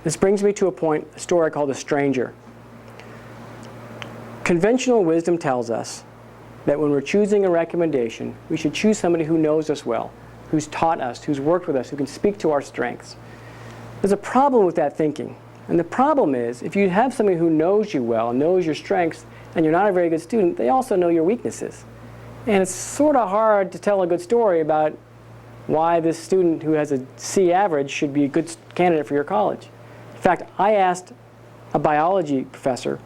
This brings me to a story I call The Stranger. Conventional wisdom tells us that when we're choosing a recommendation, we should choose somebody who knows us well, who's taught us, who's worked with us, who can speak to our strengths. There's a problem with that thinking. And the problem is, if you have somebody who knows you well, knows your strengths, and you're not a very good student, they also know your weaknesses. And it's sort of hard to tell a good story about why this student who has a C average should be a good candidate for your college. In fact, I asked a biology professor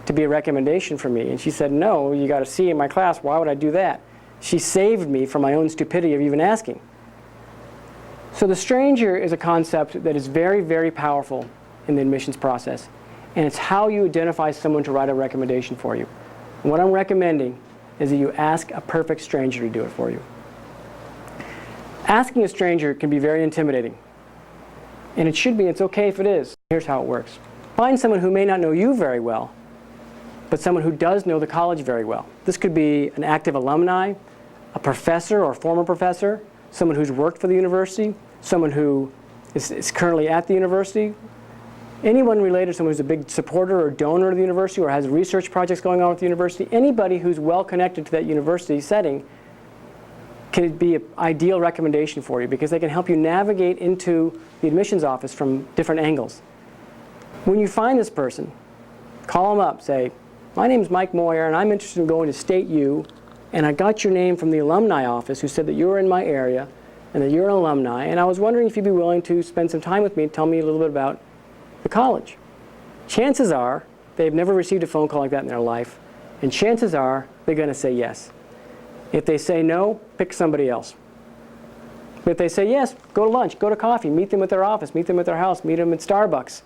to be a recommendation for me, and she said, no, you got a C in my class, why would I do that? She saved me from my own stupidity of even asking. So the stranger is a concept that is very, very powerful in the admissions process, and it's how you identify someone to write a recommendation for you. And what I'm recommending is that you ask a perfect stranger to do it for you. Asking a stranger can be very intimidating, and it should be. It's okay if it is. Here's how it works. Find someone who may not know you very well, but someone who does know the college very well. This could be an active alumni, a professor or former professor, someone who's worked for the university, someone who is currently at the university, anyone related to someone who's a big supporter or donor of the university or has research projects going on with the university. Anybody who's well connected to that university setting can be an ideal recommendation for you because they can help you navigate into the admissions office from different angles. When you find this person, call them up, say, my name's Mike Moyer and I'm interested in going to State U, and I got your name from the alumni office who said that you were in my area and that you're an alumni, and I was wondering if you'd be willing to spend some time with me and tell me a little bit about the college. Chances are they've never received a phone call like that in their life, and chances are they're going to say yes. If they say no, pick somebody else. But if they say yes, go to lunch, go to coffee, meet them at their office, meet them at their house, meet them at Starbucks.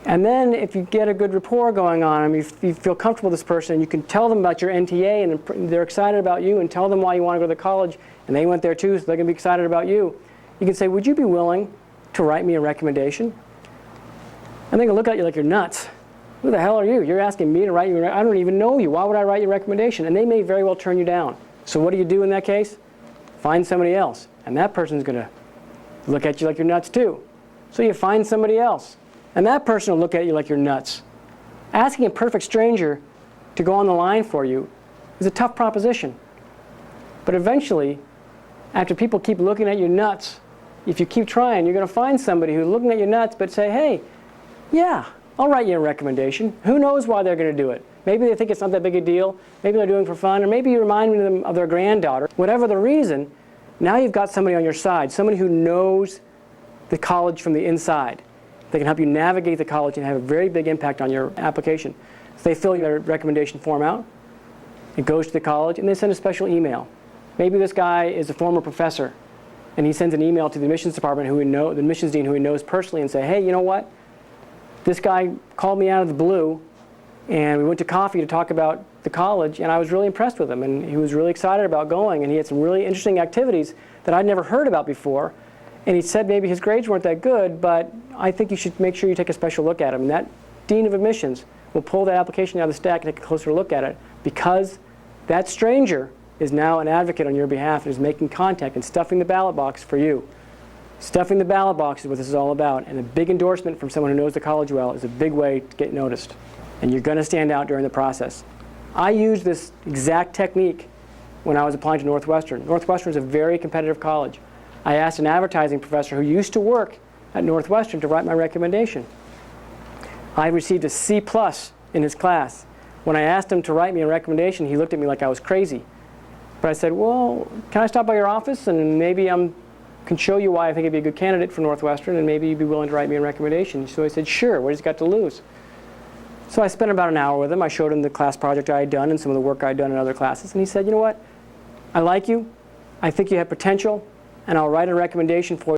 And then if you get a good rapport going on, I mean, if you feel comfortable with this person, you can tell them about your NTA and they're excited about you, and tell them why you want to go to college, and they went there too, so they're going to be excited about you. You can say, would you be willing to write me a recommendation? And they're going to look at you like you're nuts. Who the hell are you? You're asking me to write you I don't even know you. Why would I write you a recommendation? And they may very well turn you down. So what do you do in that case? Find somebody else. And that person's going to look at you like you're nuts too. So you find somebody else. And that person will look at you like you're nuts. Asking a perfect stranger to go on the line for you is a tough proposition. But eventually, after people keep looking at you nuts, if you keep trying, you're going to find somebody who's looking at you nuts but say, hey, yeah, I'll write you a recommendation. Who knows why they're going to do it? Maybe they think it's not that big a deal. Maybe they're doing it for fun. Or maybe you remind them of their granddaughter. Whatever the reason, now you've got somebody on your side, somebody who knows the college from the inside. They can help you navigate the college and have a very big impact on your application. So they fill your recommendation form out. It goes to the college, and they send a special email. Maybe this guy is a former professor, and he sends an email to the admissions department, the admissions dean who he knows personally, and say, hey, you know what? This guy called me out of the blue, and we went to coffee to talk about the college, and I was really impressed with him, and he was really excited about going, and he had some really interesting activities that I'd never heard about before. And he said maybe his grades weren't that good, but I think you should make sure you take a special look at him. And that dean of admissions will pull that application out of the stack and take a closer look at it, because that stranger is now an advocate on your behalf and is making contact and stuffing the ballot box for you. Stuffing the ballot box is what this is all about. And a big endorsement from someone who knows the college well is a big way to get noticed. And you're going to stand out during the process. I used this exact technique when I was applying to Northwestern. Northwestern is a very competitive college. I asked an advertising professor who used to work at Northwestern to write my recommendation. I received a C+ in his class. When I asked him to write me a recommendation, he looked at me like I was crazy. But I said, well, can I stop by your office and maybe I can show you why I think I'd be a good candidate for Northwestern, and maybe you'd be willing to write me a recommendation. So he said, sure, what has he got to lose? So I spent about an hour with him. I showed him the class project I had done and some of the work I had done in other classes. And he said, you know what? I like you. I think you have potential. And I'll write a recommendation for you.